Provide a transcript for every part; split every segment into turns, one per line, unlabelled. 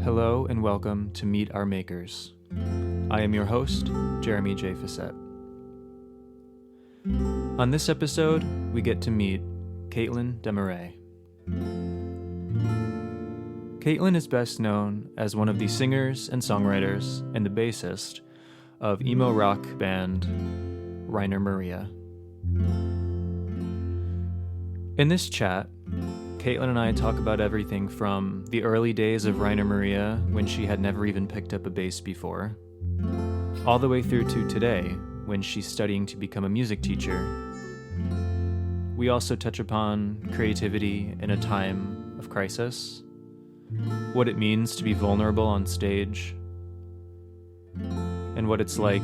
Hello and welcome to Meet Our Makers. I am your host, Jeremy J. Facette. On this episode, we get to meet Caithlin de Marrais. Caithlin is best known as one of the singers and songwriters and the bassist of emo rock band Rainer Maria. In this chat, Caithlin and I talk about everything from the early days of Rainer Maria, when she had never even picked up a bass before, all the way through to today, when she's studying to become a music teacher. We also touch upon creativity in a time of crisis, what it means to be vulnerable on stage, and what it's like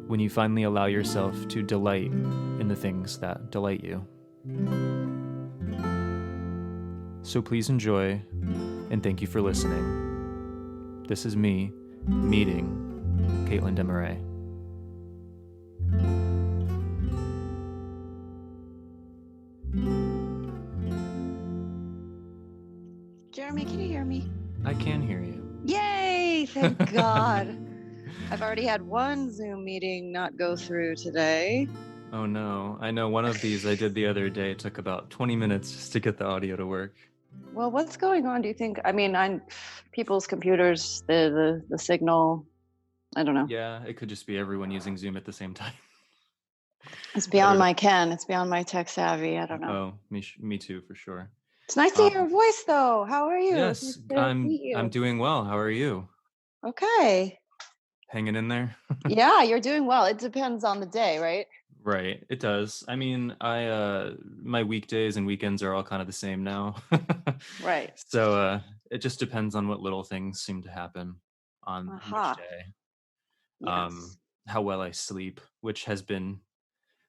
when you finally allow yourself to delight in the things that delight you. So please enjoy, and thank you for listening. This is me meeting Caithlin de Marrais.
Jeremy, can you hear me?
I can hear you.
Yay! Thank God. I've already had one Zoom meeting not go through today.
Oh no, I know one of these I did the other day. It took about 20 minutes just to get the audio to work.
Well, what's going on, do you think? I mean, people's computers, the signal, I don't know.
Yeah, it could just be everyone using Zoom at the same time.
It's beyond my ken. It's beyond my tech savvy. I don't know.
Oh, me too, for sure.
It's nice to hear your voice, though. How are you?
Yes, I'm doing well. How are you?
Okay.
Hanging in there?
Yeah, you're doing well. It depends on the day, right?
Right, it does. I mean, my weekdays and weekends are all kind of the same now.
Right.
So it just depends on what little things seem to happen on each day.
Yes.
How well I sleep, which has been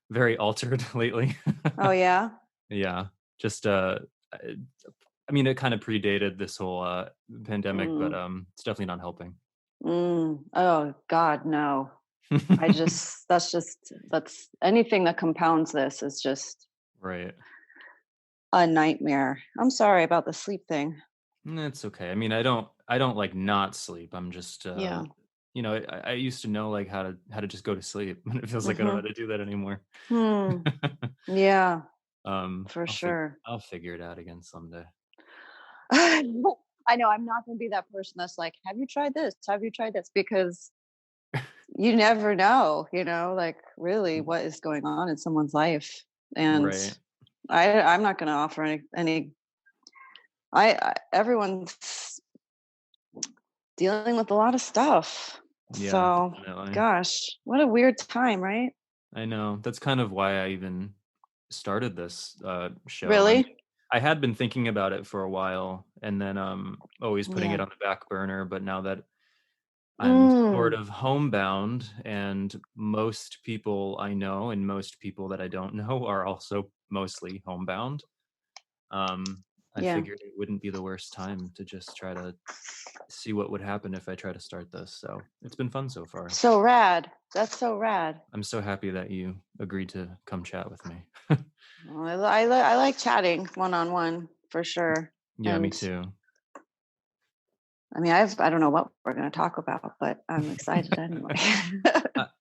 very altered lately.
Oh, yeah?
Yeah, just I mean, it kind of predated this whole pandemic, but it's definitely not helping.
Oh God, no. That's anything that compounds this is just
right.
A nightmare. I'm sorry about the sleep thing.
It's okay. I mean, I don't like not sleep. I'm just
Yeah.
you know, I used to know like how to just go to sleep, and it feels like I don't know how to do that anymore.
Yeah.
For
sure.
I'll figure it out again someday.
I know I'm not going to be that person that's like, have you tried this? Have you tried this? Because you never know, like really what is going on in someone's life. And
right.
I'm not going to offer any. Everyone's dealing with a lot of stuff.
Yeah,
so
definitely.
Gosh, what a weird time, right?
I know. That's kind of why I even started this show.
Really?
I had been thinking about it for a while, and then always putting it on the back burner. But now that I'm sort of homebound, and most people I know and most people that I don't know are also mostly homebound, I figured it wouldn't be the worst time to just try to see what would happen if I try to start this. So it's been fun so far.
So rad. That's so rad.
I'm so happy that you agreed to come chat with me.
Well, I like chatting one-on-one for sure.
Yeah, me too.
I mean, I don't know what we're going to talk about, but I'm excited anyway.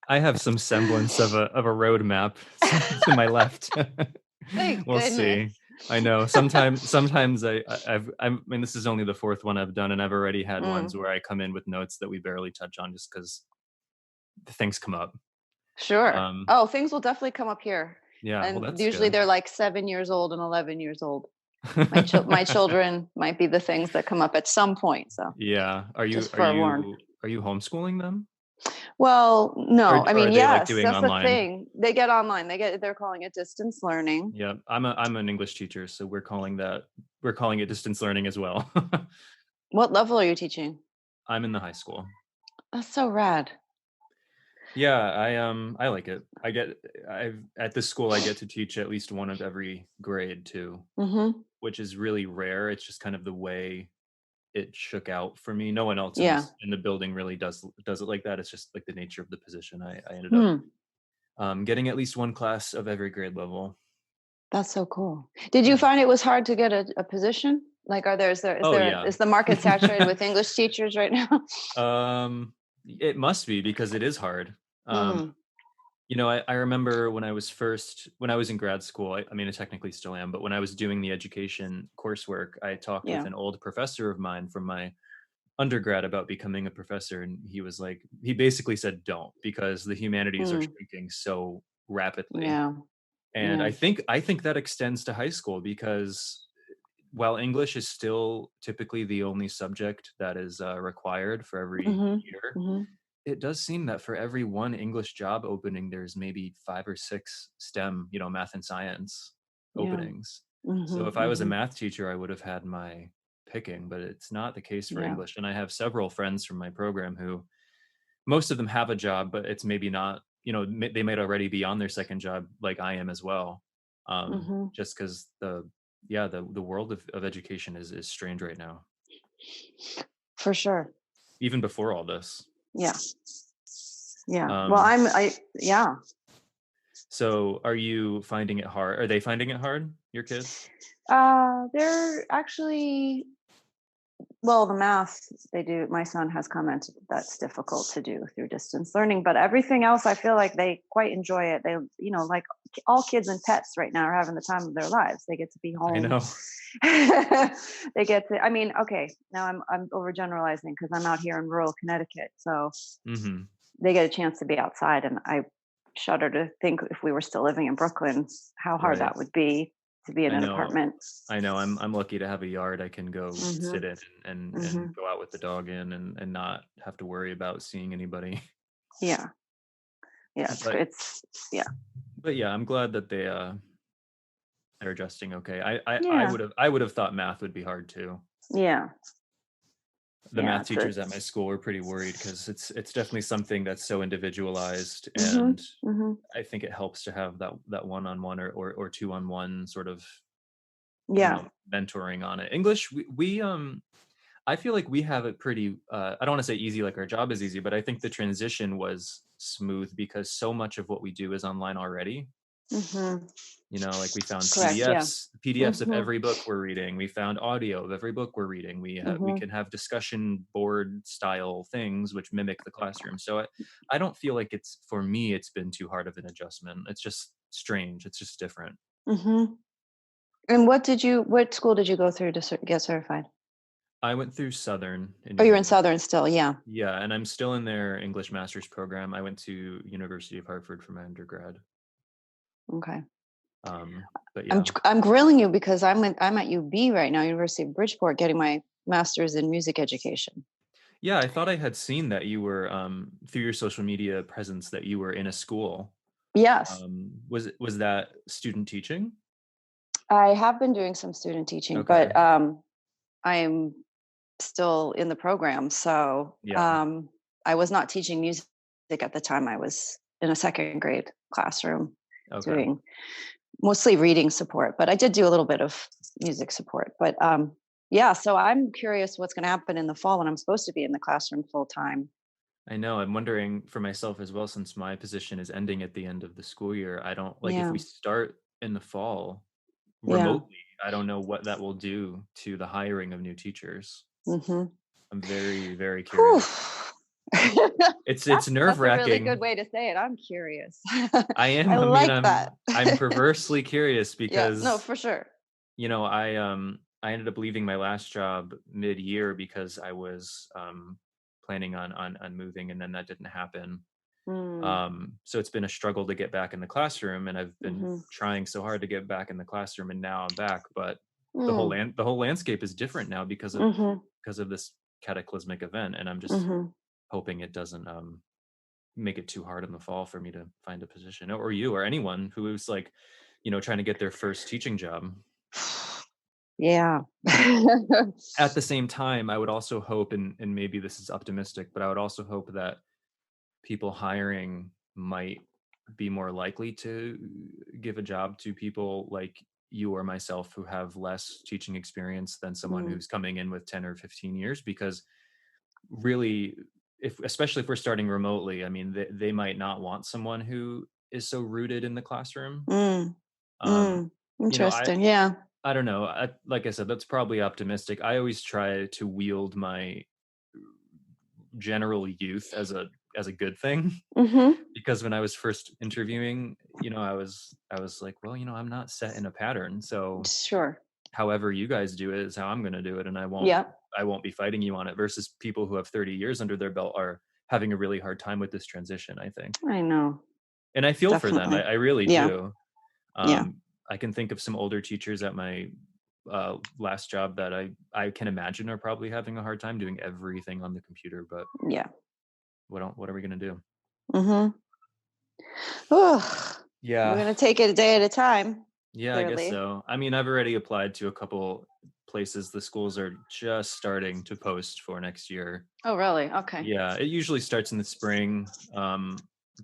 I have some semblance of a roadmap to my left. We'll see. I know. Sometimes I mean, this is only the fourth one I've done, and I've already had ones where I come in with notes that we barely touch on just because things come up.
Sure. Things will definitely come up here.
Yeah,
and
that's
usually
good.
They're like 7 years old and 11 years old. My children might be the things that come up at some point. So
yeah, are you homeschooling them?
Well, no. I mean, yes,
like
that's
online?
The thing. They get online. They're calling it distance learning.
Yeah, I'm an English teacher, so we're calling it distance learning as well.
What level are you teaching?
I'm in the high school.
That's so rad.
Yeah, I like it. At this school I get to teach at least one of every grade too, which is really rare. It's just kind of the way it shook out for me. No one else in the building really does it like that. It's just like the nature of the position. I ended up getting at least one class of every grade level.
That's so cool. Did you find it was hard to get a position? Like,
Oh yeah.
is the market saturated with English teachers right now?
um, it must be because it is hard. Um,
Mm,
I remember when I was in grad school, I mean, I technically still am, but when I was doing the education coursework, I talked with
yeah.
an old professor of mine from my undergrad about becoming a professor. And he basically said, don't, because the humanities are
Mm,
shrinking so rapidly.
yeah.
And
Yeah.
I think that extends to high school because while English is still typically the only subject that is required for every
Mhm.
year,
Mhm.
it does seem that for every one English job opening, there's maybe 5 or 6 STEM, math and science
Yeah.
openings. So
Mhm.
if I was a
Mhm.
math teacher, I would have had my picking, but it's not the case for
Yeah.
English. And I have several friends from my program who most of them have a job, but it's maybe not, they might already be on their second job like I am as well.
Mhm.
Just because the world of education is strange right now,
For sure.
even before all this.
Yeah. Yeah. Well,
Um,
yeah.
So are you finding it hard? Are they finding it hard, your kids?
They're actually, well, the math they do. My son has commented that's difficult to do through distance learning, but everything else, I feel like they quite enjoy it. They, like all kids and pets right now are having the time of their lives. They get to be
I
home.
know.
They get to. I mean, okay, now I'm overgeneralizing because I'm out here in rural Connecticut, so
Mhm.
they get a chance to be outside, and I shudder to think if we were still living in Brooklyn, how hard
Right.
that would be to be in
I
an
know.
apartment.
I know. I'm lucky to have a yard I can go sit
Mhm.
in and
Mhm.
go out with the dog in and not have to worry about seeing anybody.
Yeah. Yeah,
But
it's yeah.
yeah, I'm glad that they're adjusting okay.
Yeah.
I would have thought math would be hard too.
Yeah.
The
Yeah,
math teachers at my
it's
school were pretty worried because it's definitely something that's so individualized,
mhm.
and
Mhm.
I think it helps to have that one-on-one or two-on-one sort of
Yeah.
mentoring on it. English, I feel like we have it pretty I don't want to say easy like our job is easy, but I think the transition was smooth because so much of what we do is online already.
Mhm.
Like we found
Correct, yeah.
PDFs of
Mhm.
every book we're reading. We found audio of every book we're reading. We
Mhm.
can have discussion board style things which mimic the classroom. So I don't feel like for me it's been too hard of an adjustment. It's just strange. It's just different.
Mhm. And what school did you go through to get certified?
I went through Southern in
Oh,
New
you're in
England.
Southern still, yeah.
Yeah, and I'm still in their English master's program. I went to University of Hartford for my undergrad.
Okay.
But yeah.
I'm grilling you because I'm at UB right now, University of Bridgeport, getting my master's in music education.
Yeah, I thought I had seen that you were through your social media presence that you were in a school.
Yes.
Was that student teaching?
I have been doing some student teaching,
Okay.
but I'm still in the program. So
Yeah.
I was not teaching music at the time. I was in a second grade classroom
Okay.
doing mostly reading support, but I did do a little bit of music support. But yeah, so I'm curious what's going to happen in the fall when I'm supposed to be in the classroom full time.
I know. I'm wondering for myself as well, since my position is ending at the end of the school year. I don't like if
Yeah.
we start in the fall
Yeah.
remotely, I don't know what that will do to the hiring of new teachers.
Hmm.
I'm very, very
Whew.
curious. It's
That's a really good
nerve-wracking.
way to say it. I'm curious.
I
I
am. I mean,
like that.
I'm perversely curious
Yeah, no,
because
for sure.
I ended up leaving my last job mid-year because I was planning on moving, and then that didn't happen.
Mm,
So it's been a struggle to get back in the classroom, and I've been
hmm.
trying so hard to get back in the classroom, and now I'm back. But
Mm,
the whole landscape is different now
hmm.
because of this cataclysmic event, and I'm just
Hmm.
hoping it doesn't make it too hard in the fall for me to find a position, or you or anyone who is like trying to get their first teaching job.
Yeah.
At the same time, I would also hope, and maybe this is optimistic, but I would also hope that people hiring might be more likely to give a job to people like you or myself who have less teaching experience than someone
Mm,
who's coming in with 10 or 15 years, because really, if especially if we're starting remotely, I mean they might not want someone who is so rooted in the classroom.
mm,
um
mm.
you know i
Interesting. Yeah.
I don't know. Like I said, that's probably optimistic. I always try to wield my general youth as a good thing.
Mm-hmm.
Because when I was first interviewing, I was like, well, I'm not set in a pattern. So
Sure.
however you guys do it is how I'm going to do it, and
Yeah.
I won't be fighting you on it. Versus people who have 30 years under their belt are having a really hard time with this transition, I think.
I know.
And I feel for them.
Definitely.
I really
Yeah.
do.
Yeah.
I can think of some older teachers at my last job that I can imagine are probably having a hard time doing everything on the computer. But
Yeah.
what are we going to do?
Mm-hmm. Ugh. We're
Yeah.
gonna take it a day at a time.
Yeah, I guess
Clearly.
so. I mean, I've already applied to a couple places. The schools are just starting to post for next year.
Oh, really? Okay.
Yeah, it usually starts in the spring,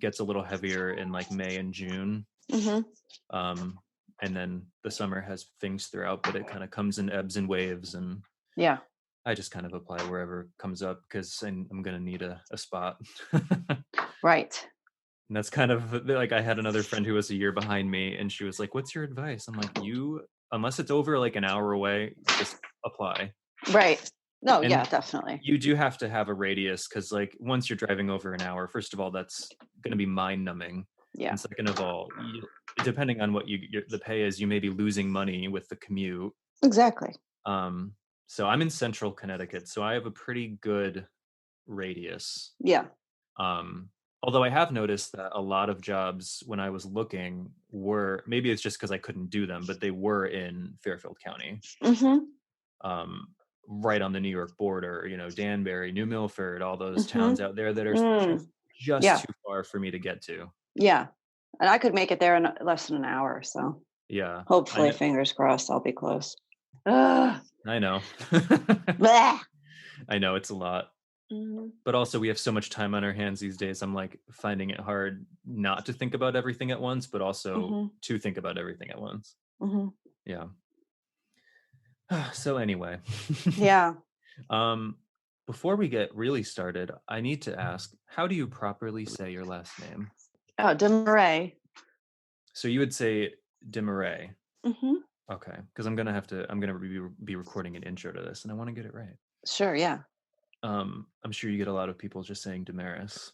gets a little heavier in like May and June.
Mm-hmm.
Um, and then the summer has things throughout, but it kind of comes in ebbs and waves. And
Yeah.
I just kind of apply wherever comes up because I'm going to need a spot.
Right.
And that's kind of like I had another friend who was a year behind me, and she was like, "What's your advice?" I'm like, unless it's over like an hour away, just apply."
Right. No, yeah,
And
definitely.
you do have to have a radius because, like, once you're driving over an hour, first of all, that's going to be mind numbing.
Yeah.
And second of all, depending on what the pay is, you may be losing money with the commute.
Exactly.
Um, so I'm in central Connecticut, so I have a pretty good radius.
Yeah.
Um, Although I have noticed that a lot of jobs when I was looking were, maybe it's just because I couldn't do them, but they were in Fairfield County,
Mm-hmm.
um, right on the New York border. Danbury, New Milford, all those
Mm-hmm.
towns out there that are
Mm.
just
Yeah.
too far for me to get to.
Yeah. And I could make it there in less than an hour. So
Yeah, I
hopefully,
know.
fingers crossed, I'll be close. Ugh.
I know.
Blah.
I know it's a lot.
Mm-hmm.
But also we have so much time on our hands these days. I'm like finding it hard not to think about everything at once, but also
Mm-hmm.
to think about everything at once.
Mm-hmm.
Yeah. So anyway,
Yeah.
um, before we get really started, I need to ask, how do you properly say your last name?
Oh, de Marrais.
So you would say de Marrais.
Mm-hmm.
Okay, because I'm gonna be recording an intro to this, and I want to get it right.
Sure. Yeah.
I'm sure you get a lot of people just saying Damaris.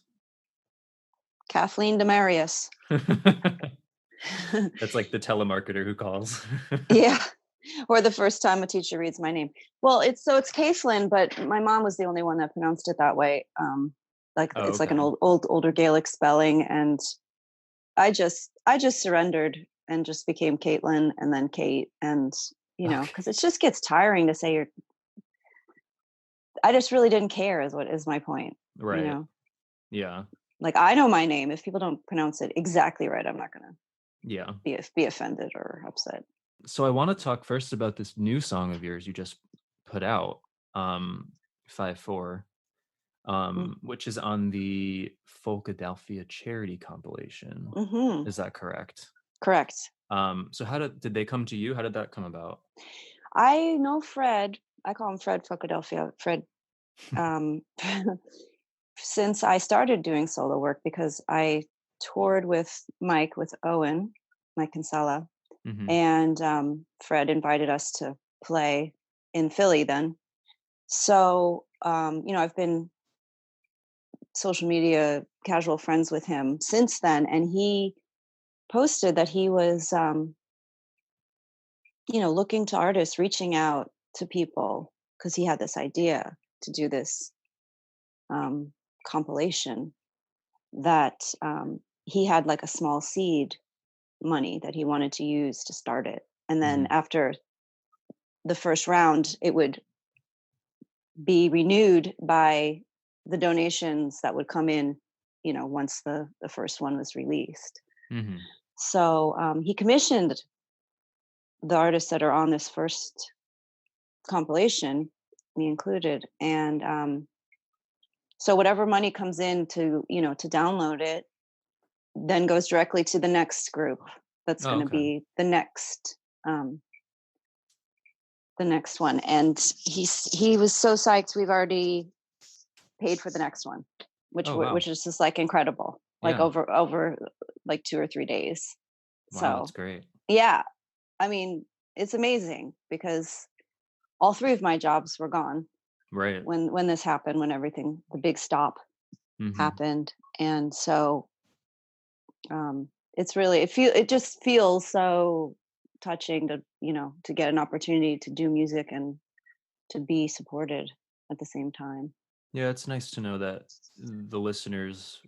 Caithlin de Marrais.
That's like the telemarketer who calls.
Yeah. Or the first time a teacher reads my name. Well, it's Caithlin, but my mom was the only one that pronounced it that way. Like
Oh,
it's like an
okay.
older Gaelic spelling, and I just surrendered and just became Caitlin and then Kate, and
Okay.
because it just gets tiring to say your. I just really didn't care, is what is my point. You
Right.
know,
Yeah.
like I know my name. If people don't pronounce it exactly right, I'm not gonna
Yeah.
be offended or upset.
So I want to talk first about this new song of yours you just put out, 5-4, which is on the Folkadelphia charity compilation.
Mm-hmm.
Is that correct?
Correct.
So how did they come to you? How did that come about?
I know Fred. I call him Fred Philadelphia. Fred. Um, since I started doing solo work, because I toured with Mike Kinsella,
Hmm.
and Fred invited us to play in Philly then. So I've been social media casual friends with him since then, and he posted that he was looking to artists, reaching out to people because he had this idea to do this um, compilation that he had like a small seed money that he wanted to use to start it. And then
Hmm.
after the first round, it would be renewed by the donations that would come in, once the first one was released.
Hmm.
So he commissioned the artists that are on this first compilation, me included. And so whatever money comes in to download it then goes directly to the next group that's
Oh,
going to
okay.
be um, the next one. And he was so psyched. We've already paid for the next one,
Oh, wow.
which is just like incredible, like
Yeah.
over like 2 or 3 days.
Wow, that's
So
great.
yeah, I mean, it's amazing because all three of my jobs were gone
Right.
when this happened, when everything, the big stop
Mhm.
happened. And so it's really, it just feels so touching to, to get an opportunity to do music and to be supported at the same time.
Yeah, it's nice to know that the listeners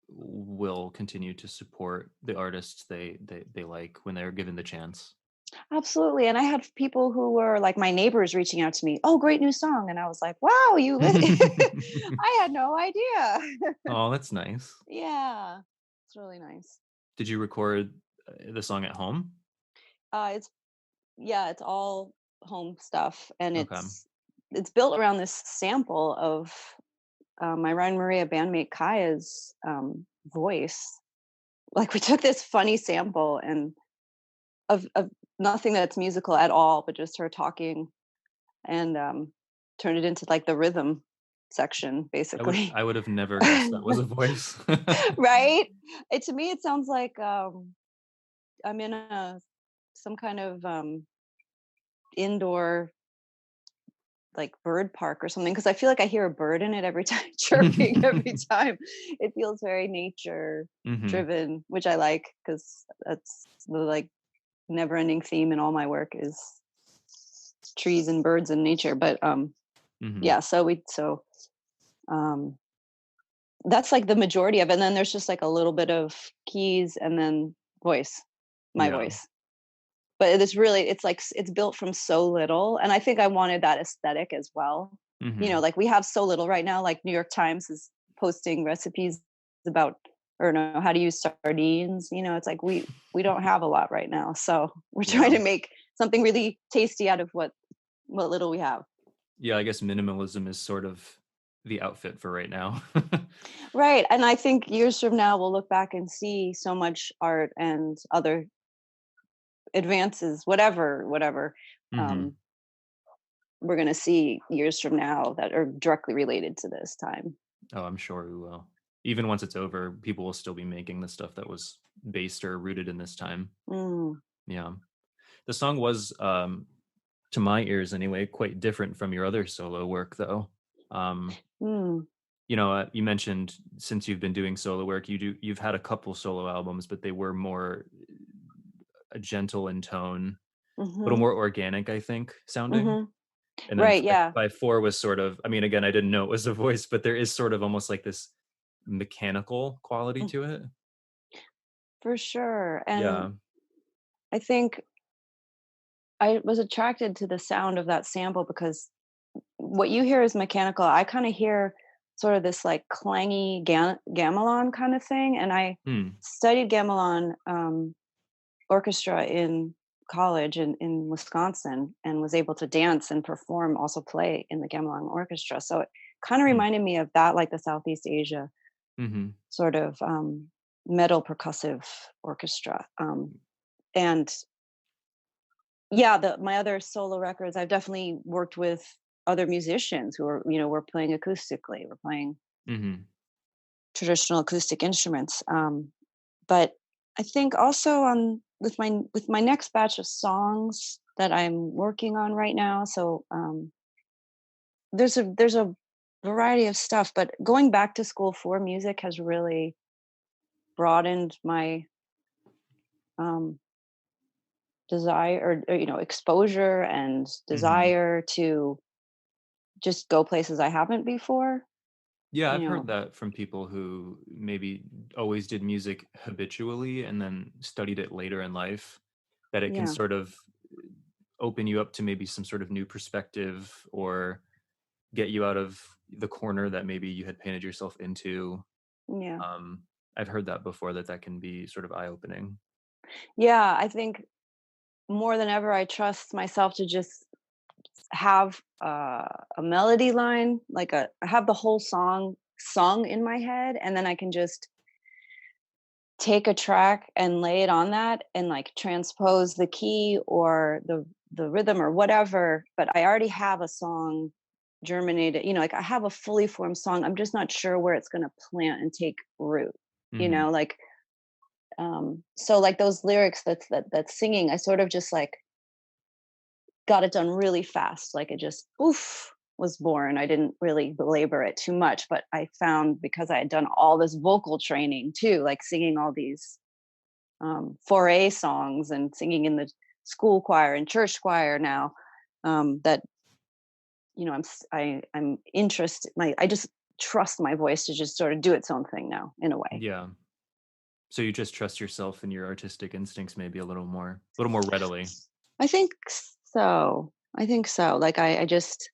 will continue to support the artists they like when they're given the chance.
Absolutely. And I had people who were like my neighbors reaching out to me, "Oh, great new song." And I was like, "Wow, I had no idea."
Oh, that's nice.
Yeah. It's really nice.
Did you record the song at home?
It's Yeah, it's all home stuff, and
Okay.
it's built around this sample of my Ryan Maria bandmate Kaya's voice. Like we took this funny sample and of nothing that's musical at all, but just her talking, and turned it into like the rhythm section, basically.
I would have never guessed that was a voice.
Right? To me, it sounds like I'm in some kind of indoor like bird park or something, because I feel like I hear a bird in it every time, chirping every time. It feels very nature
Mhm.
driven, which I like because that's the like never ending theme in all my work is trees and birds and nature. But
Mhm.
yeah, um that's like the majority of it. And then there's just like a little bit of keys and then voice, my
Yeah.
voice. But it's like it's built from so little, and I think I wanted that aesthetic as well.
Mhm.
Like we have so little right now, like New York Times is posting recipes about, or no, how to use sardines. It's like we don't have a lot right now, so we're trying
Yeah.
to make something really tasty out of what little we have.
Yeah, I guess minimalism is sort of the outfit for right now.
Right, and I think years from now we'll look back and see so much art and other advances, whatever.
Mhm.
um we're going to see years from now that are directly related to this time.
Oh, I'm sure we will. Even once it's over, people will still be making the stuff that was based or rooted in this time.
Mm.
Yeah. The song was, to my ears anyway, quite different from your other solo work, though. Um,
Mm.
you mentioned since you've been doing solo work, you've had a couple solo albums, but they were more gentle in tone, a little
Mhm.
more organic, I think, sounding.
Mhm.
And then
Right, yeah.
by four was sort of, I mean, again, I didn't know it was a voice, but there is sort of almost like this mechanical quality
Mm.
to it.
For sure. And
Yeah.
I think I was attracted to the sound of that sample because what you hear is mechanical. I kind of hear sort of this like clangy gamelan kind of thing. And I
Hmm.
studied gamelan orchestra in college in Wisconsin, and was able to dance and perform, also play in the gamelan orchestra. So it kind of
Hmm.
reminded me of that, like the Southeast Asia
Mm-hmm.
sort of metal percussive orchestra. And yeah, my other solo records, I've definitely worked with other musicians who are, we're playing acoustically, we're playing
Mm-hmm.
traditional acoustic instruments. But I think also on with my next batch of songs that I'm working on right now. So there's a variety of stuff, but going back to school for music has really broadened my um, desire, or exposure and
Mm-hmm.
desire to just go places I haven't before.
Yeah,
You
I've heard
know,
that from people who maybe always did music habitually and then studied it later in life, that it can
yeah,
sort of open you up to maybe some sort of new perspective or get you out of the corner that maybe you had painted yourself into.
yeah,
Um, I've heard that before, that can be sort of eye-opening.
yeah. I think more than ever, I trust myself to just have a melody line, like I have the whole song sung in my head, and then I can just take a track and lay it on that and like transpose the key or the rhythm or whatever. But I already have a song germinated, like I have a fully formed song. I'm just not sure where it's going to plant and take root.
Mhm.
Like so like those lyrics, that's singing, I sort of just like got it done really fast. Like it just oof was born. I didn't really belabor it too much, but I found because I had done all this vocal training too, like singing all these 4A songs and singing in the school choir and church choir now, that I'm interested. I just trust my voice to just sort of do its own thing now in a way.
Yeah. So you just trust yourself and your artistic instincts maybe a little more readily.
I think so. I think so. Like I just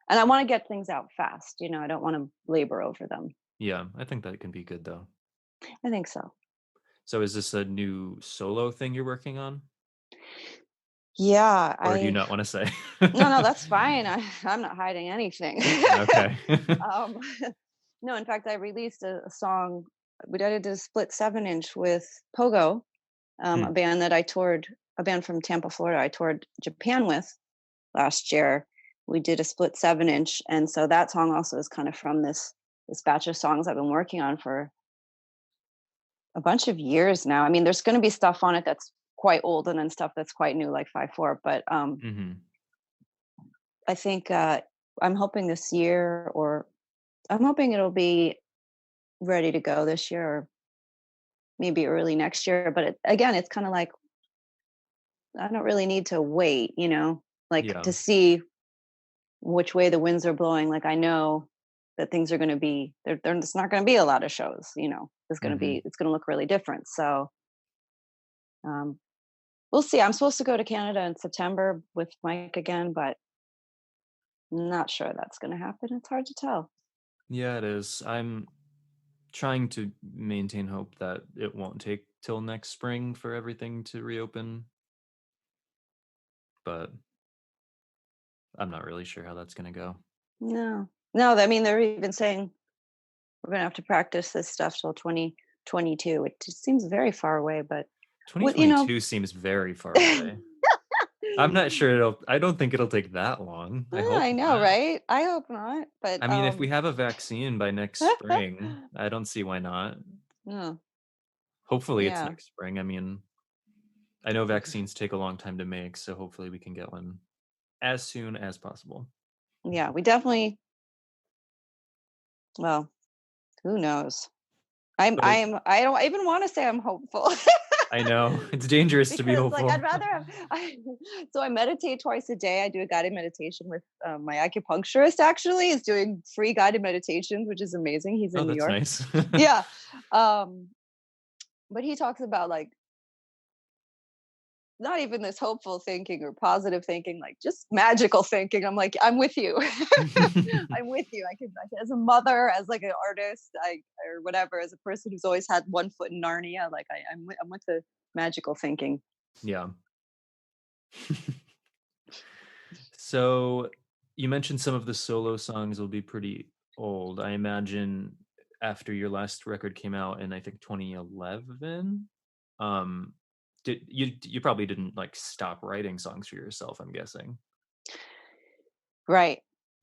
and I want to get things out fast. I don't want to labor over them.
Yeah, I think that can be good though.
I think so.
So is this a new solo thing you're working on?
Yeah,
Or do you
I
not want to say?
no, that's fine. I'm not hiding anything.
Okay.
um, no, in fact, I released a song. We did a split 7-inch with Pogo,
Hmm.
a band that I toured, a band from Tampa, Florida. I toured Japan with last year. We did a split 7-inch, and so that song also is kind of from this batch of songs I've been working on for a bunch of years now. I mean, there's going to be stuff on it that's quite old, and then stuff that's quite new, like 5/4. But
Hmm.
I think I'm hoping this year, or I'm hoping it'll be ready to go this year, or maybe early next year. But again, it's kind of like I don't really need to wait, like
Yeah.
to see which way the winds are blowing. Like I know that things are going to be there's not going to be a lot of shows.
Hmm.
It's going to look really different. So um, we'll see. I'm supposed to go to Canada in September with Mike again, but not sure that's going to happen. It's hard to tell.
Yeah, it is. I'm trying to maintain hope that it won't take till next spring for everything to reopen, but I'm not really sure how that's going to go.
No, no. I mean, they're even saying we're going to have to practice this stuff till 2022. It just seems very far away, but what
2022 seems very far away. I'm not sure I don't think it'll take that long. I hope
I know,
not.
right? I hope not. But
I mean, if we have a vaccine by next spring, I don't see why not.
no,
Hopefully it's
yeah,
next spring. I mean, I know vaccines take a long time to make, so hopefully we can get one as soon as possible.
yeah. We definitely. Well, who knows? I'm.
But
I'm. I don't even want to say I'm hopeful.
I know it's dangerous to be
Because like I'd
hopeful.
rather have so I meditate twice a day. I do a guided meditation with my acupuncturist actually is doing free guided meditations, which is amazing. He's
Oh,
in New
that's
York.
nice.
Yeah. um but he talks about like not even this hopeful thinking or positive thinking, like just magical thinking. I'm like, I'm with you. I'm with you. As a mother, as like an artist, or whatever, as a person who's always had one foot in Narnia, like I'm with the magical thinking.
Yeah. So you mentioned some of the solo songs will be pretty old. I imagine after your last record came out in I think 2011, um you probably didn't like stop writing songs for yourself, I'm guessing.
Right.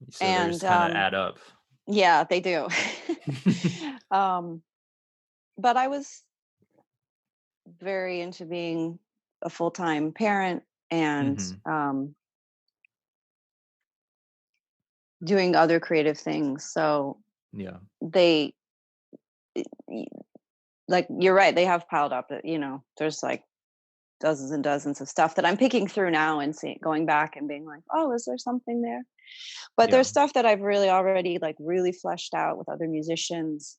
So they
And
just kind of add up.
yeah, they do. um, but I was very into being a full-time parent and
Hmm.
doing other creative things. So
Yeah.
they, y- like, you're right, they have piled up. There's like dozens and dozens of stuff that I'm picking through now and going back and being like, oh, is there something there? But
Yeah.
there's stuff that I've really already like really fleshed out with other musicians,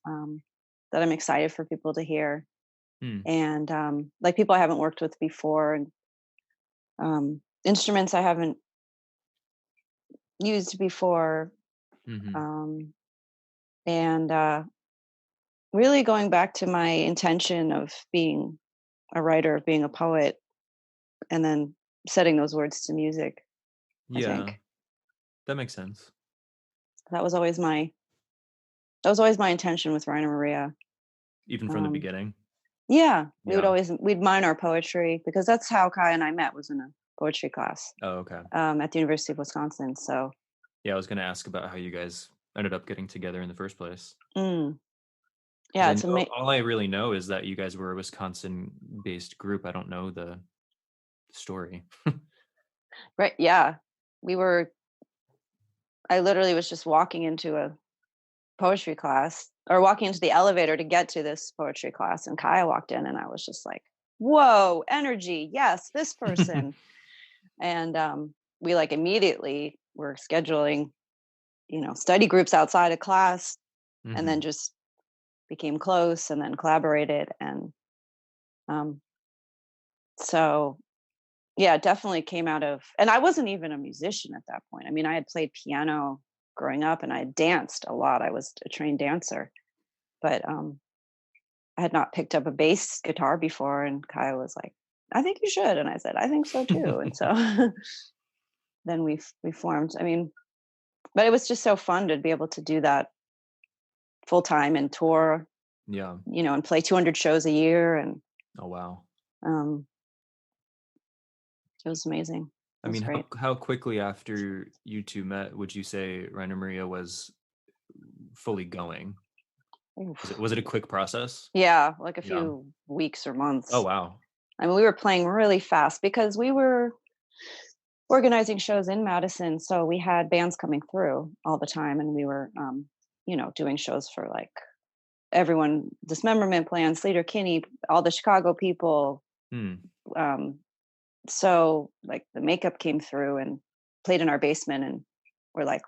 that I'm excited for people to hear.
Hmm.
And like people I haven't worked with before, and instruments I haven't used before,
Hmm.
um, and really going back to my intention of being a writer, of being a poet, and then setting those words to music. I
Yeah,
think
that makes sense.
that was always my that was always my intention with Raina Maria.
Even from the
Um,
beginning.
yeah,
Yeah.
we'd mine our poetry because that's how Kai and I met, was in a poetry class
Oh, okay.
at the University of Wisconsin. So
Yeah, I was going to ask about how you guys ended up getting together in the first place.
mm,
Because
yeah,
I
it's
know
amazing.
all I really know is that you guys were a Wisconsin based group. I don't know the story.
Right, yeah. We were I literally was just walking into a poetry class or walking into the elevator to get to this poetry class, and Kaya walked in and I was just like, "Whoa, energy. Yes, this person." And we like immediately were scheduling, study groups outside of class, and then
Hmm.
just became close and then collaborated. And um, so, yeah, it definitely came out of, and I wasn't even a musician at that point. I mean, I had played piano growing up and I had danced a lot. I was a trained dancer, but I had not picked up a bass guitar before. And Kaya was like, "I think you should." And I said, "I think so too." And so then we formed. I mean, but it was just so fun to be able to do that full time and tour,
Yeah.
and play 200 shows a year. And
Oh wow.
um, it was amazing. It
I
was
mean,
great.
how quickly after you two met would you say Rainer Maria was fully going?
Oof.
Was it a quick process?
Yeah, like a
Yeah.
few weeks or
Oh
months.
wow.
I mean, we were playing really fast because we were organizing shows in Madison. So we had bands coming through all the time, and we were, doing shows for like everyone, Dismemberment Plan, Sleater Kinney, all the Chicago people.
Hmm.
Um, so like the makeup came through and played in our basement, and we're like,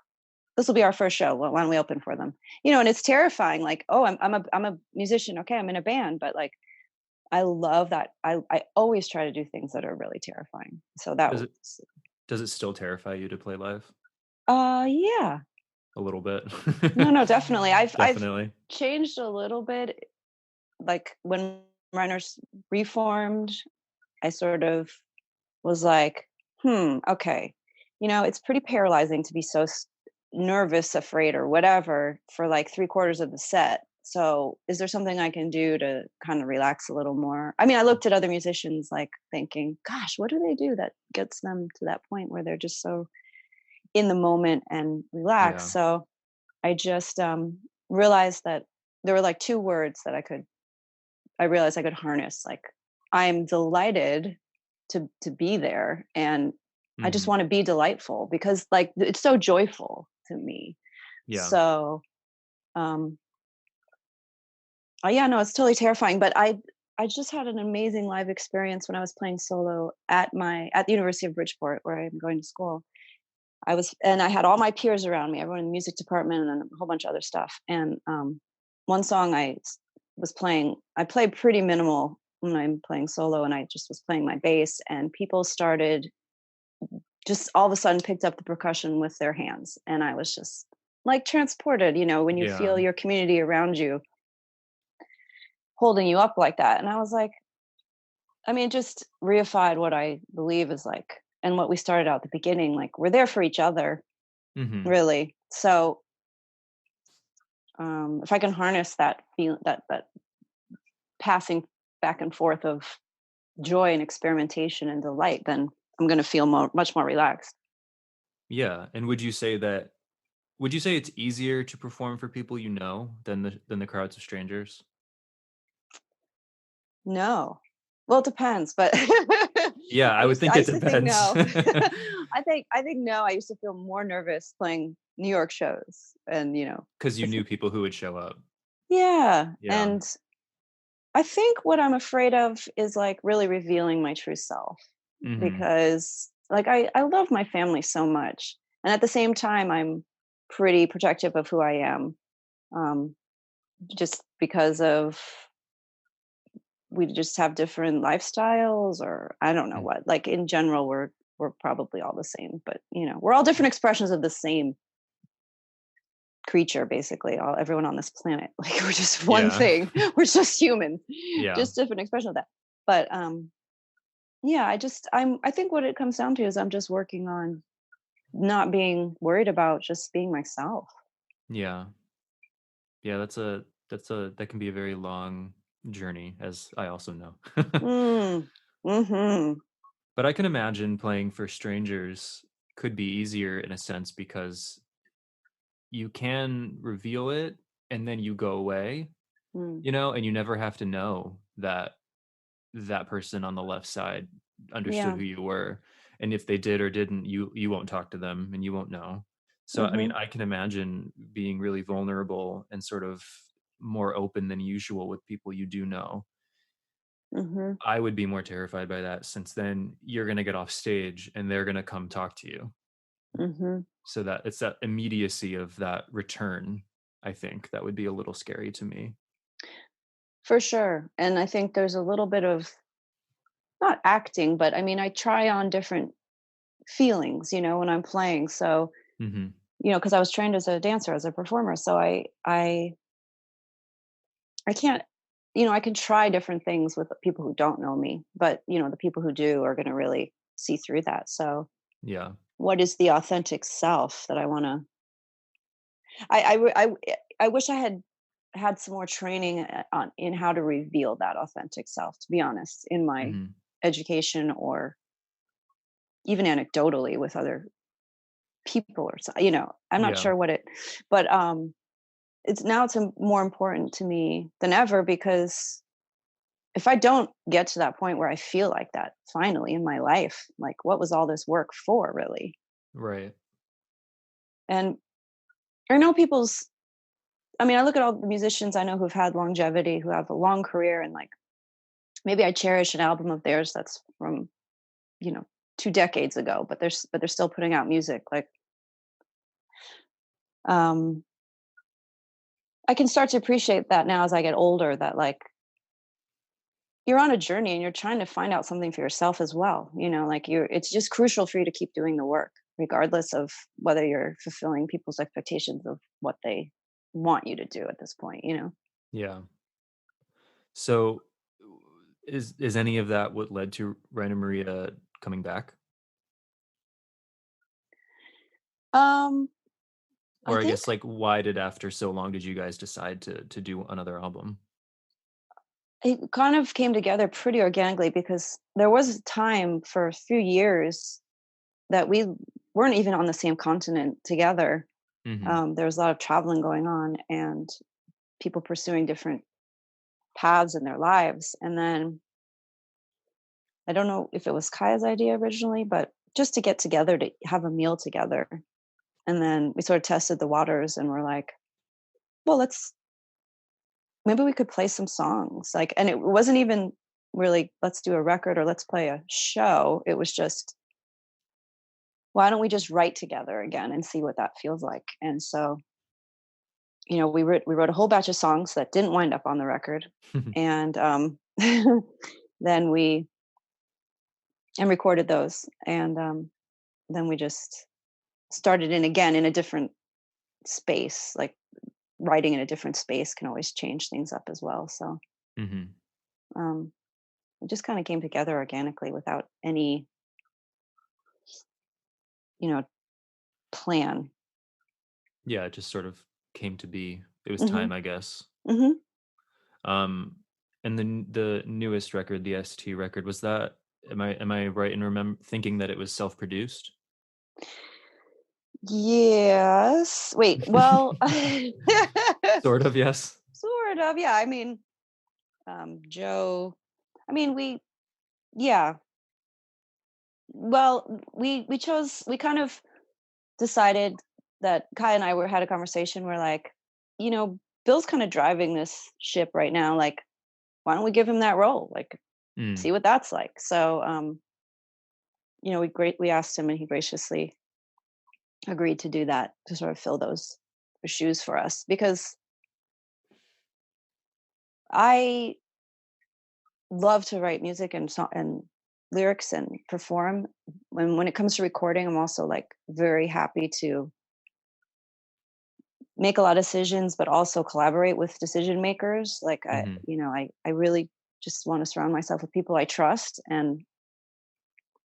this will be our first show. Why don't we open for them? And it's terrifying. Like, oh, I'm a musician. Okay, I'm in a band, but like, I love that. I always try to do things that are really terrifying. So that
Does
was,
it does it still terrify you to play live?
yeah,
A little bit.
no, no, definitely. I've
Definitely.
changed a little bit. Like when Runners reformed, I sort of was like, okay, it's pretty paralyzing to be so nervous, afraid, or whatever for like 3/4 of the set. So, is there something I can do to kind of relax a little more? I mean, I looked at other musicians, like thinking, gosh, what do they do that gets them to that point where they're just so in the moment and
Yeah.
relaxed? So, I just realized that there were like two words that I realized I could harness. Like, I'm delighted to be there, and I just
Mhm.
want to be delightful because like it's so joyful to me.
Yeah.
So um yeah, no, it's totally terrifying. But I just had an amazing live experience when I was playing solo at the University of Bridgeport, where I'm going to school. And I had all my peers around me, everyone in the music department and a whole bunch of other stuff. And one song was playing, I play pretty minimal when I'm playing solo, and I just was playing my bass, and people started just all of a sudden picked up the percussion with their hands. And I was just like transported, when you
Yeah.
feel your community around you holding you up like that. And I was like, I mean, it just reified what I believe is like, and what we started out at the beginning, like we're there for each other,
Mhm.
really. So if I can harness that feel that passing back and forth of joy and experimentation and delight, then I'm going to feel much more relaxed.
Yeah, and would you say it's easier to perform for people you know than the crowds of strangers?
No. Well, it depends, but
Yeah, I would think
I
it
used to think
depends.
no. I think no. I used to feel more nervous playing New York shows, and
Because you
with
knew people who would show up.
yeah,
Yeah.
and I think what I'm afraid of is like really revealing my true self,
Mhm.
because like I love my family so much, and at the same time I'm pretty protective of who I am, um, just because of we just have different lifestyles, or I don't know
Mm.
what. Like in general, we're probably all the same, but we're all different expressions of the same creature, basically. Everyone on this planet, like we're just one
Yeah.
thing. We're just humans,
Yeah.
just different expression of that. But yeah, I think what it comes down to is I'm just working on not being worried about just being myself.
Yeah. Yeah, that can be a very long journey, as I also know.
Mm. Hmm.
But I can imagine playing for strangers could be easier in a sense because you can reveal it and then you go away,
Mm.
and you never have to know that that person on the left side understood
Yeah.
who you were. and if they did or didn't, you won't talk to them and you won't know. So I mean,
Mhm.
I can imagine being really vulnerable and sort of more open than usual with people you do know.
Mhm.
I would be more terrified by that, since then you're going to get off stage and they're going to come talk to you.
Mhm.
So that it's that immediacy of that return, I think that would be a little scary to me.
For sure. And I think there's a little bit of not acting, but I mean, I try on different feelings, when I'm playing. So,
Hmm.
because I was trained as a dancer, as a performer. So I can't, I can try different things with the people who don't know me, but the people who do are going to really see through that. So,
Yeah.
what is the authentic self that I want to? I wish I had had some more training on in how to reveal that authentic self. To be honest, in my
Hmm.
education or even anecdotally with other people, or so, I'm not
Yeah.
sure what it, but it's more important to me than ever, because if I don't get to that point where I feel like that finally in my life, like what was all this work for, really?
Right.
And I know I mean, I look at all the musicians I know who've had longevity, who have a long career, and like maybe I cherish an album of theirs that's from, you know, 2 decades ago, but they're still putting out music. Like, um, I can start to appreciate that now as I get older, that like you're on a journey and you're trying to find out something for yourself as well. Like it's just crucial for you to keep doing the work, regardless of whether you're fulfilling people's expectations of what they want you to do at this point.
Yeah. So is any of that what led to Raina Maria coming back?
Um, I
Or I
think
guess, like, why did, after so long, did you guys decide to do another album?
it kind of came together pretty organically, because there was a time for a few years that we weren't even on the same continent together.
Mhm.
There was a lot of traveling going on and people pursuing different paths in their lives. And then I don't know if it was Kaya's idea originally, but just to get together to have a meal together. And then we sort of tested the waters and we're like, well, maybe we could play some songs. Like, and it wasn't even really, let's do a record or let's play a show. It was just, why don't we just write together again and see what that feels like? And so, we wrote a whole batch of songs that didn't wind up on the record. And then we and recorded those. And then we just started in again in a different space. Like writing in a different space can always change things up as well. So
Mhm.
um, it just kind of came together organically without any, you know, plan.
Yeah, it just sort of came to be. It was
Hmm.
time, I guess.
Hmm.
Um, and the newest record, the ST record, was that, am I right in thinking that it was self-produced?
Yes. Wait. Well,
Sort of, yes.
sort of. Yeah. I mean, Joe. I mean, yeah. Well, we chose. We kind of decided that Kai and I had a conversation. We're like, Bill's kind of driving this ship right now. Like, why don't we give him that role? Like,
Mm.
see what that's like. So, we asked him, and he graciously agreed to do that, to sort of fill those shoes for us, because I love to write music and lyrics and perform. When it comes to recording, I'm also like very happy to make a lot of decisions, but also collaborate with decision makers. Like
Mhm.
I really just want to surround myself with people I trust. And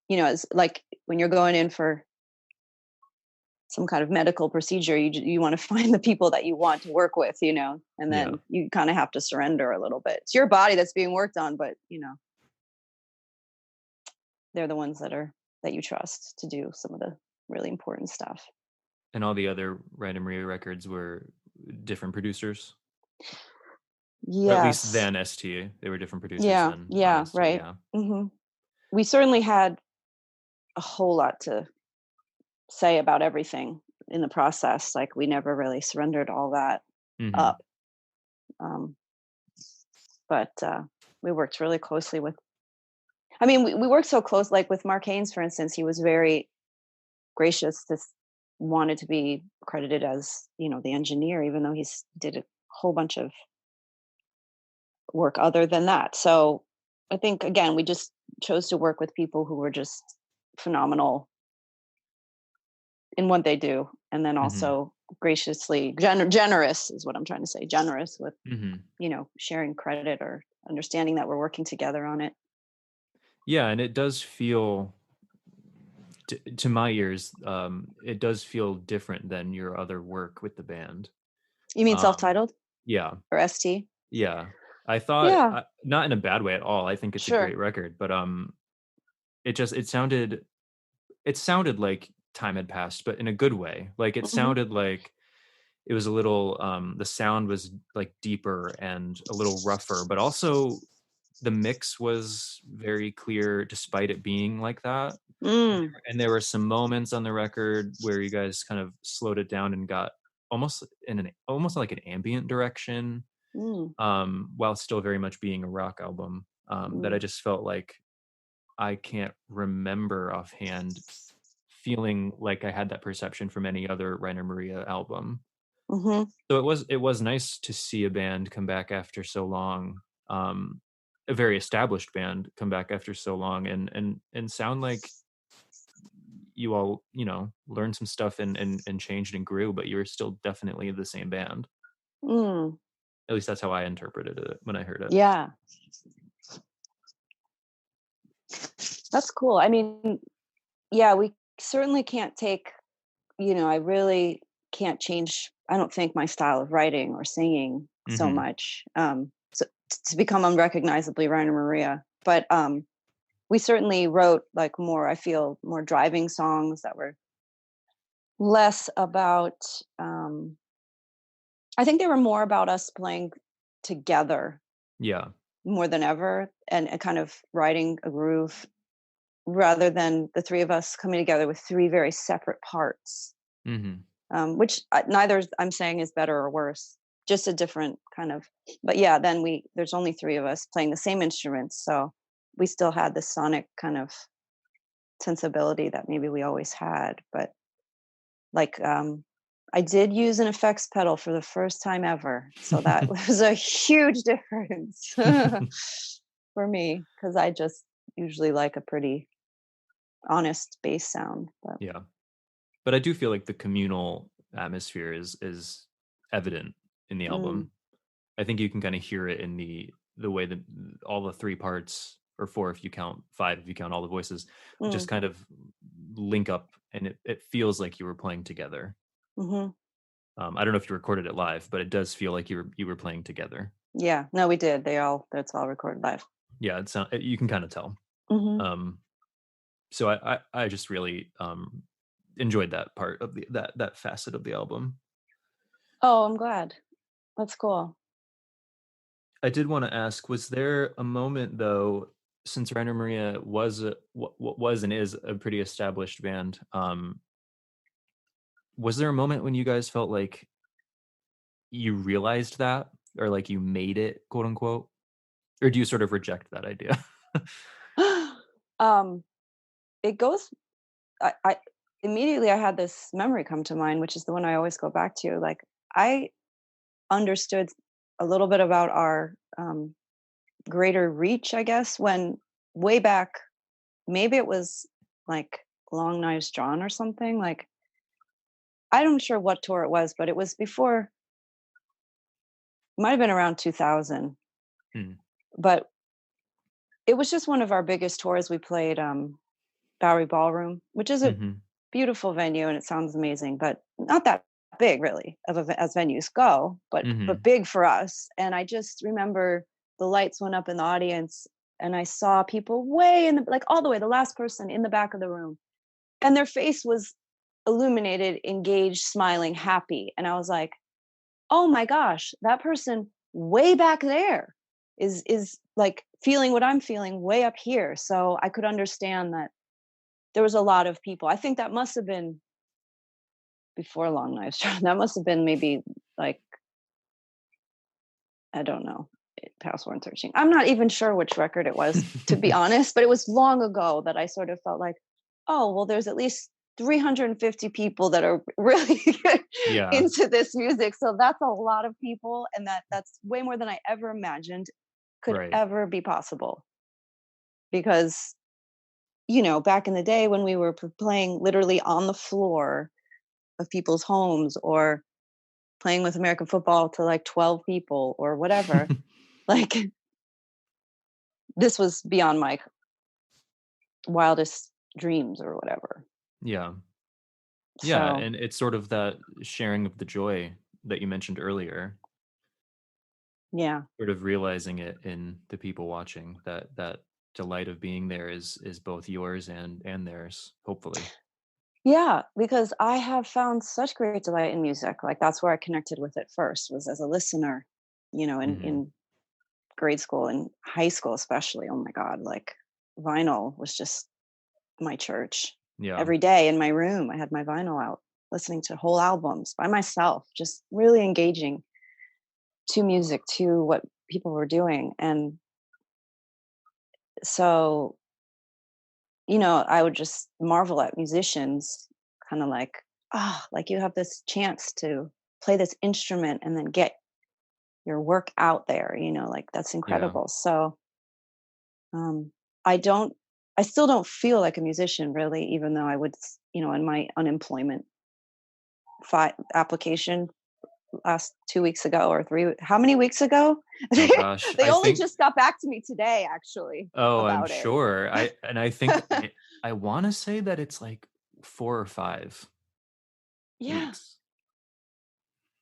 it's like when you're going in for some kind of medical procedure, you want to find the people that you want to work with, and
Yeah.
then you kind of have to surrender a little bit. It's your body that's being worked on, but they're the ones that you trust to do some of the really important stuff.
And all the other Random Maria records were different producers? Or at least
Yes.
than ST. They were different producers
Yeah.
than on
Yeah.
ST,
Right.
yeah.
Hmm. We certainly had a whole lot to say about everything in the process. Like we never really surrendered all that
Mhm.
up. Um, but we worked really closely with, I mean, we worked so close, like with Mark Haynes, for instance, he was very gracious to wanted to be credited as, the engineer, even though he's did a whole bunch of work other than that. So I think, again, we just chose to work with people who were just phenomenal in what they do, and then
Mhm.
also graciously generous is what I'm trying to say, generous with,
Mhm.
sharing credit or understanding that we're working together on it.
Yeah, and it does feel to my ears, it does feel different than your other work with the band.
You mean
Um,
self-titled
yeah,
or ST?
yeah. I thought
Yeah,
not in a bad way at all. I think it's a
sure.
great record, but it sounded like time had passed, but in a good way. Like it
Hmm.
sounded like it was a little the sound was like deeper and a little rougher, but also the mix was very clear despite it being like that.
Mm,
And there were some moments on the record where you guys kind of slowed it down and got almost like an ambient direction,
mm,
while still very much being a rock album, that I
mm,
just felt like I can't remember offhand feeling like I had that perception from any other Rainer Maria album.
hmm.
So it was nice to see a band come back after so long, um, a very established band come back after so long and sound like you all, learned some stuff and changed and grew, but you were still definitely the same band.
Mm.
At least that's how I interpreted it when I heard it.
Yeah, that's cool. I mean, yeah, we certainly can't take, I really can't change, I don't think, my style of writing or singing so
Mhm.
much. So to become unrecognizably Rainer Maria. But we certainly wrote like more, I feel, more driving songs that were less about, um, I think they were more about us playing together
Yeah.
more than ever, and kind of writing a groove rather than the three of us coming together with three very separate parts,
Mhm.
which neither I'm saying is better or worse, just a different kind of. But yeah, then there's only three of us playing the same instruments, so we still had the sonic kind of sensibility that maybe we always had. But like, I did use an effects pedal for the first time ever, so that was a huge difference for me because I just usually like a pretty honest bass sound. But
Yeah. But I do feel like the communal atmosphere is evident in the
mm,
album. I think you can kind of hear it in the way that all the three parts, or four if you count, five if you count all the voices, just
mm,
kind of link up, and it feels like you were playing together.
hmm.
I don't know if you recorded it live, but it does feel like you were playing together.
Yeah, no, we did. That's all recorded live.
Yeah, you can kind of tell.
Hmm.
Um, so I just really enjoyed that part of that facet of the album.
Oh, I'm glad. That's cool.
I did want to ask, was there a moment though, since Rainer Maria was and is a pretty established band, was there a moment when you guys felt like you realized that, or like you made it, quote unquote, or do you sort of reject that idea?
um, it goes. I immediately I had this memory come to mind, which is the one I always go back to. Like I understood a little bit about our greater reach, I guess, when way back, maybe it was like Long Knives Drawn or something. Like I'm sure what tour it was, but it was before. It might have been around 2000,
Hmm.
but it was just one of our biggest tours. We played Bowery Ballroom, which is a
Mhm.
beautiful venue and it sounds amazing, but not that big really as venues go, but
Mhm.
big for us. And I just remember the lights went up in the audience and I saw people way in the, like all the way, the last person in the back of the room, and their face was illuminated, engaged, smiling, happy. And I was like, oh my gosh, that person way back there is like feeling what I'm feeling way up here. So I could understand that there was a lot of people. I think that must have been before Long Knives. That must have been maybe like, I don't know, past 113. I'm not even sure which record it was, to be honest, but it was long ago that I sort of felt like, oh, well, there's at least 350 people that are really
Yeah.
into this music. So that's a lot of people. And that's way more than I ever imagined could
Right.
ever be possible. Because, back in the day when we were playing literally on the floor of people's homes, or playing with American football to like 12 people or whatever, like this was beyond my wildest dreams or whatever.
Yeah. Yeah,
So,
and it's sort of that sharing of the joy that you mentioned earlier,
yeah.
sort of realizing it in the people watching, that delight of being there is both yours and theirs, hopefully.
Yeah, because I have found such great delight in music. Like that's where I connected with it first, was as a listener,
Mhm.
in grade school and high school especially. Oh my God, like vinyl was just my church.
Yeah.
Every day in my room, I had my vinyl out, listening to whole albums by myself, just really engaging to music, to what people were doing. And so, I would just marvel at musicians, kind of like, like you have this chance to play this instrument and then get your work out there, like that's
Yeah.
incredible. So, um, I don't, I still don't feel like a musician really, even though I would, in my unemployment application last 2 weeks ago or how many weeks ago?
Oh gosh,
They
I
only
think
just got back to me today, actually,
oh, I'm
about it.
sure. I think I wanna say that it's like 4 or 5
Yeah.
weeks.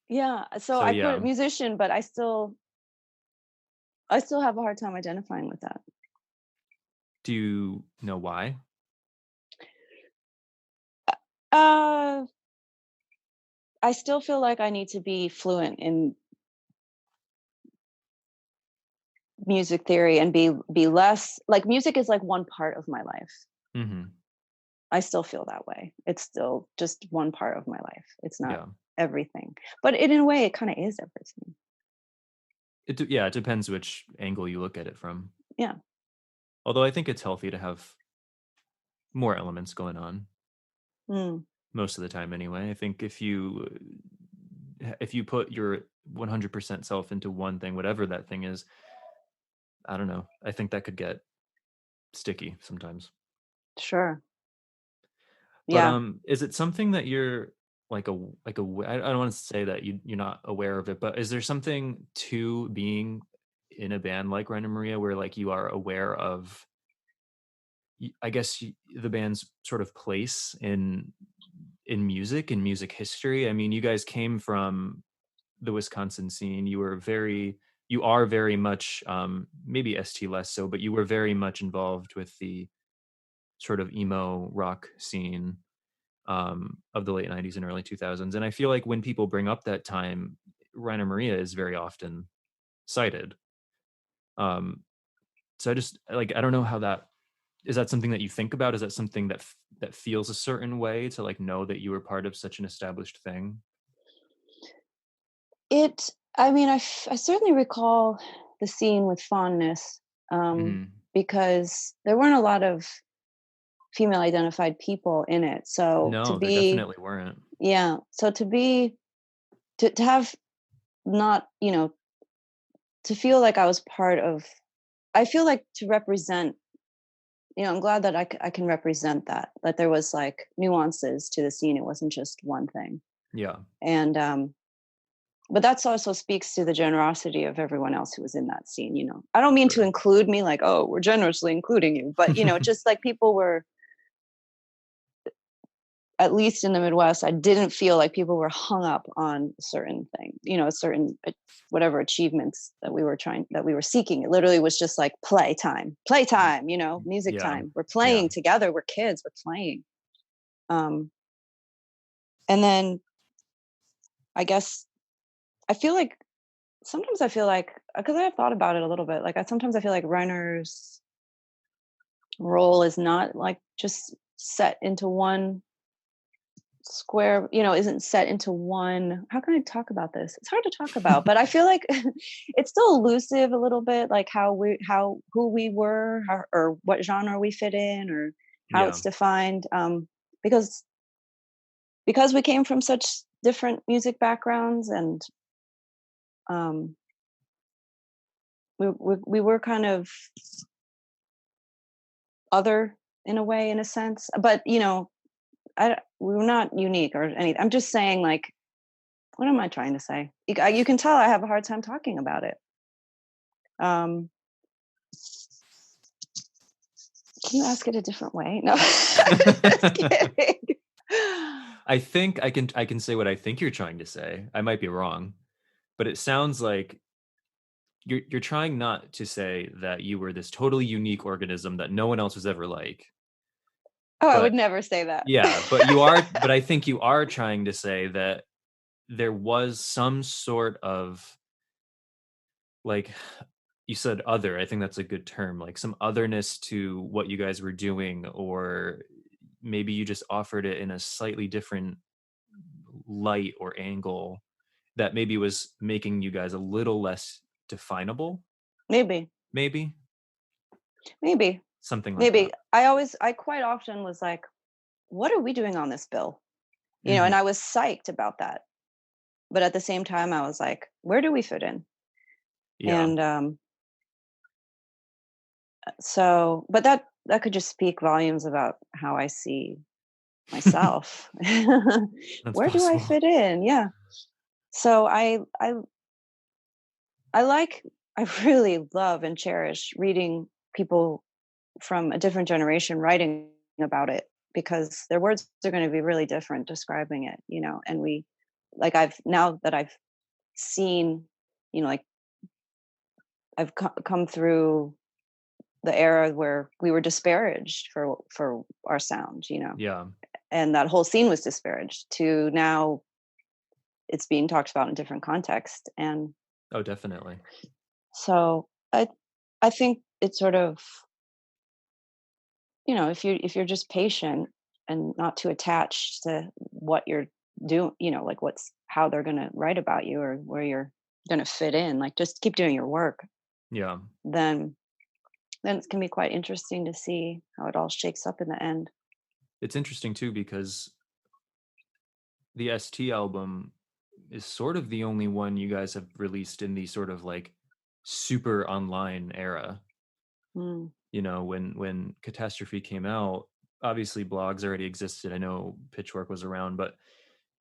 Yeah. So
So
I put
yeah.
musician, but I still have a hard time identifying with that.
Do you know why?
Uh, I still feel like I need to be fluent in music theory and be less like music is like one part of my life.
Mhm.
I still feel that way. It's still just one part of my life. It's not
Yeah.
everything. But in a way it kind of is everything.
Yeah, it depends which angle you look at it from.
Yeah.
Although I think it's healthy to have more elements going on
Mm,
most of the time anyway. I think if you put your 100% self into one thing, whatever that thing is, I don't know. I think that could get sticky sometimes.
sure.
But
Yeah.
is it something that you're I don't want to say that you're not aware of it, but is there something to being in a band like Rainer Maria where like you are aware of I guess the band's sort of place in music and music history? I mean, you guys came from the Wisconsin scene. You are very much maybe ST less so, but you were very much involved with the sort of emo rock scene of the late 90s and early 2000s. And I feel like when people bring up that time, Rainer Maria is very often cited. Um, so I just like I don't know how that is that something that you think about? Is that something that feels a certain way to like know that you were part of such an established thing?
I mean, I certainly recall the scene with fondness,
Mhm.
because there weren't a lot of female identified people in it. So to
No, there
be,
definitely weren't.
yeah, so to have not, to feel like I was part of, I feel like to represent, I'm glad that I can represent that there was like nuances to the scene. It wasn't just one thing.
Yeah,
And, but that's also speaks to the generosity of everyone else who was in that scene. I don't mean to
sure.
include me like, oh, we're generously including you, but just like people were, at least in the Midwest, I didn't feel like people were hung up on a certain thing, a certain whatever achievements that we were seeking. It literally was just like playtime, music
Yeah,
time. We're
yeah,
playing together. We're kids. We're playing. Um, and then I guess I feel like sometimes I feel like, because I have thought about it a little bit. Like sometimes I feel like Reiner's role is not like just set into one square, isn't set into one. How can I talk about this? It's hard to talk about, but I feel like it's still elusive a little bit, like who we were, or what genre we fit in, or how
Yeah.
it's defined. Because we came from such different music backgrounds, and um, we were kind of other in a way, in a sense, but we're not unique or anything. I'm just saying, like, what am I trying to say? You can tell I have a hard time talking about it. Um, can you ask it a different way? No, just kidding.
I think I can say what I think you're trying to say. I might be wrong, but it sounds like you're trying not to say that you were this totally unique organism that no one else was ever like.
Oh, I
But
would never say that.
yeah, but I think you are trying to say that there was some sort of, like, you said other, I think that's a good term, like some otherness to what you guys were doing, or maybe you just offered it in a slightly different light or angle that maybe was making you guys a little less definable.
Maybe,
Maybe
maybe,
something like that.
maybe. I quite often was like, what are we doing on this bill? And
Hmm.
I was psyched about that. But at the same time, I was like, where do we fit in?
Yeah.
And so, but that could just speak volumes about how I see myself.
That's
Where do I
possible.
fit in? Yeah. So I like, I really love and cherish reading people from a different generation writing about it, because their words are going to be really different describing it, and like, now that I've seen, like, I've come through the era where we were disparaged for our sound,
Yeah.
and that whole scene was disparaged, to now it's being talked about in different context. And
Oh, definitely.
so I think it's sort of, if you're just patient and not too attached to what you're doing, like how they're going to write about you, or where you're going to fit in, like, just keep doing your work,
Yeah.
then it can be quite interesting to see how it all shakes up in the end.
It's interesting too because the ST album is sort of the only one you guys have released in the sort of like super online era.
Mm,
When Catastrophe came out, obviously blogs already existed. I know Pitchfork was around, but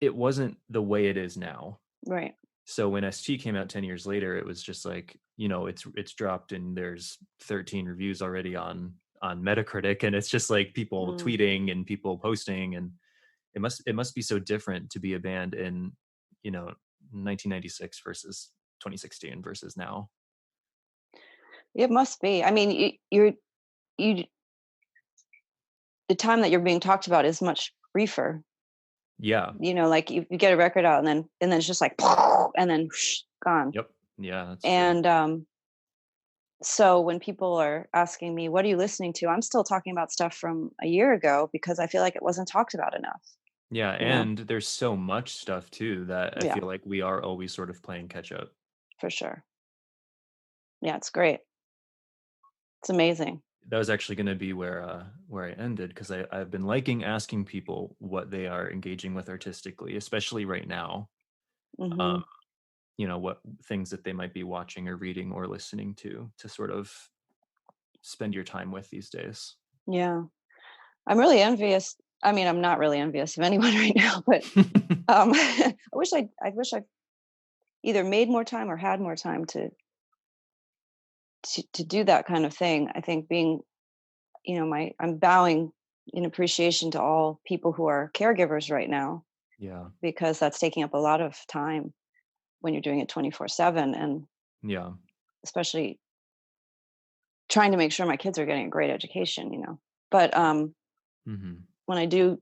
it wasn't the way it is now.
right.
So when ST came out 10 years later, it was just like, it's dropped and there's 13 reviews already on Metacritic, and it's just like people
Mm.
tweeting and people posting, and it must be so different to be a band in, 1996 versus 2016 versus now.
It must be. I mean, you the time that you're being talked about is much briefer.
Yeah.
Like, you get a record out, and then it's just like, and then whoosh, gone.
Yep. Yeah, that's true.
And so when people are asking me, what are you listening to? I'm still talking about stuff from a year ago, because I feel like it wasn't talked about enough,
Yeah,
you know?
and there's so much stuff too that I
Yeah,
feel like we are always sort of playing catch up.
for sure. Yeah, it's great. It's amazing.
That was actually going to be where I ended, because I've been liking asking people what they are engaging with artistically, especially right now.
Hmm.
Um, what things that they might be watching or reading or listening to sort of spend your time with these days.
Yeah. I'm really envious. I mean, I'm not really envious of anyone right now, but I wish I either made more time or had more time to do that kind of thing. I think being, I'm bowing in appreciation to all people who are caregivers right now,
Yeah.
because that's taking up a lot of time when you're doing it 24/7, and
Yeah.
especially trying to make sure my kids are getting a great education. But
Hmm.
when I do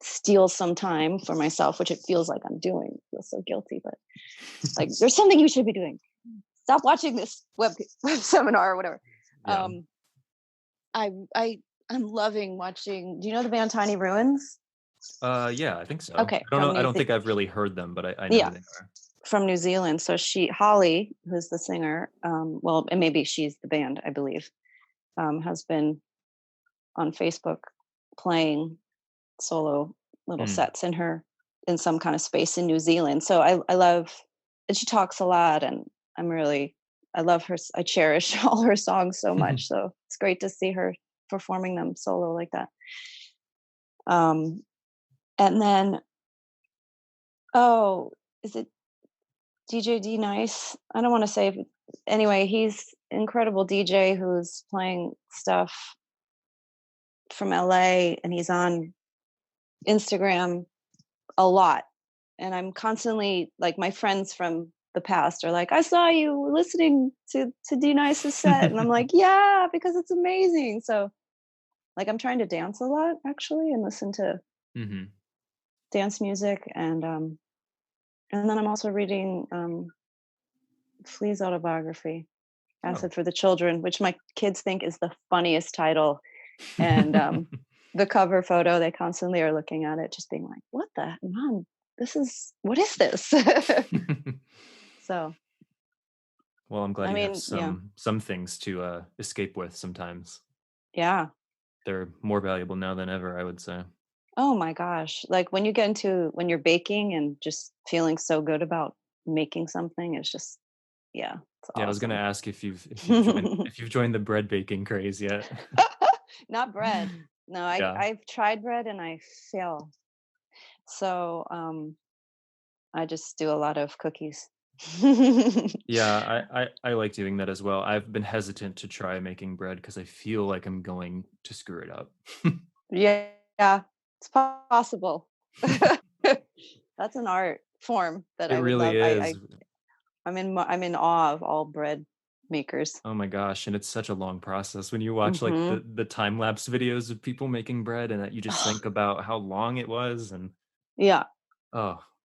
steal some time for myself, which it feels like I'm doing, I feel so guilty, but like, there's something you should be doing. Stop watching this web seminar or whatever.
Yeah.
Um, I I'm loving watching. Do you know the band Tiny Ruins?
Yeah, I think so.
Okay,
I don't know. I don't think I've really heard them, but I know
yeah,
who they are.
from New Zealand. So Holly, who's the singer, well, and maybe she's the band, I believe, has been on Facebook playing solo little sets in some kind of space in New Zealand. So I love, and she talks a lot, and I love her. I cherish all her songs so much. So it's great to see her performing them solo like that. And then, is it DJ D Nice? I don't want to say. Anyway, he's incredible DJ who's playing stuff from LA, and he's on Instagram a lot. And I'm constantly like, my friends from the past are like, I saw you listening to D Nice's set, and I'm like, yeah, because it's amazing. So like, I'm trying to dance a lot actually, and listen to dance music, and then I'm also reading Flea's autobiography, Acid for the Children, which my kids think is the funniest title. And the cover photo, they constantly are looking at it, just being like, what the, Mom, what is this? So.
Well, I'm glad you have some things to escape with sometimes.
Yeah.
They're more valuable now than ever, I would say.
Oh my gosh. Like when you're baking and just feeling so good about making something, it's just, it's awesome.
I was going to ask if you've joined the bread baking craze yet.
Not bread. No, I've tried bread and I fail. So I just do a lot of cookies.
Yeah, I like doing that as well. I've been hesitant to try making bread because I feel like I'm going to screw it up.
Yeah, it's possible. That's an art form that I would
really
love.
is.
I'm in awe of all bread makers.
Oh my gosh, and it's such a long process when you watch like the time lapse videos of people making bread, and that you just think about how long it was, and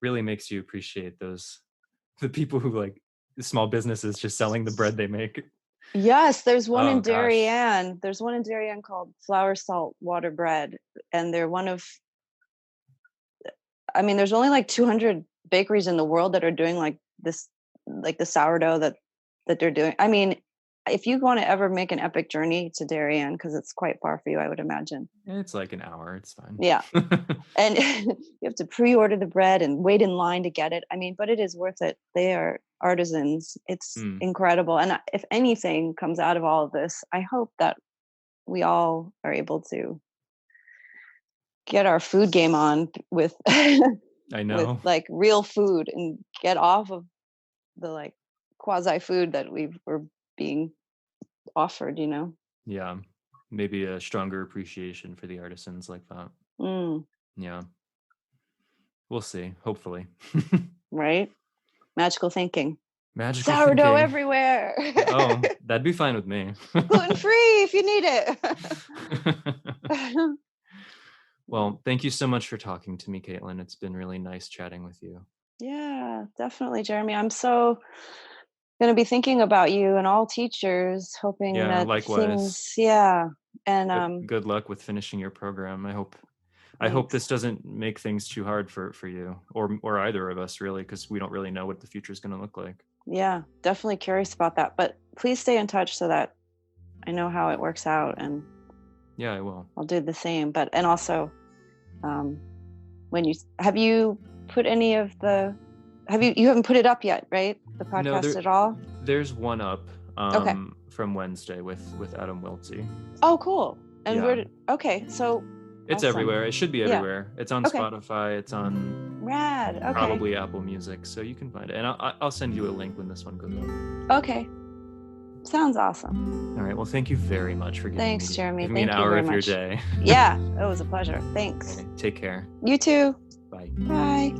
really makes you appreciate the people who like the small businesses just selling the bread they make.
Yes, there's one in Darien. There's one in Darien called Flour Salt Water Bread, and they're one of. I mean, there's only like 200 bakeries in the world that are doing like this, like the sourdough that they're doing. I mean, if you want to ever make an epic journey to Darien, because it's quite far for you, I would imagine.
It's like an hour. It's fine.
Yeah. And you have to pre-order the bread and wait in line to get it. I mean, but it is worth it. They are artisans. It's incredible. And if anything comes out of all of this, I hope that we all are able to get our food game on with
I know,
with like real food, and get off of the like quasi food that we're being offered,
Yeah, maybe a stronger appreciation for the artisans like that. Yeah, we'll see, hopefully.
Right? Magical thinking.
Magical
sourdough
thinking.
Everywhere.
Oh, that'd be fine with me.
Gluten-free if you need it.
Well, thank you so much for talking to me, Caitlin. It's been really nice chatting with you.
Yeah, definitely, Jeremy. I'm so going to be thinking about you and all teachers, hoping that
likewise.
And
good luck with finishing your program. I hope this doesn't make things too hard for you or either of us, really, because we don't really know what the future is going to look like.
Yeah, definitely curious about that. But please stay in touch so that I know how it works out, and
yeah, I will.
I'll do the same. And also, have you put any of you haven't put it up yet, right? The podcast at all?
There's one up from Wednesday with Adam Wiltsey.
Oh, cool. And so
it's awesome. Everywhere. It should be everywhere. It's on Spotify. It's on
Rad. Okay.
Probably Apple Music, so you can find it. And I'll send you a link when this one goes up.
Okay. Sounds awesome.
All right. Well, thank you very much for giving
me
an hour of your day.
Yeah, it was a pleasure. Thanks.
Okay, take care.
You too.
Bye.
Bye.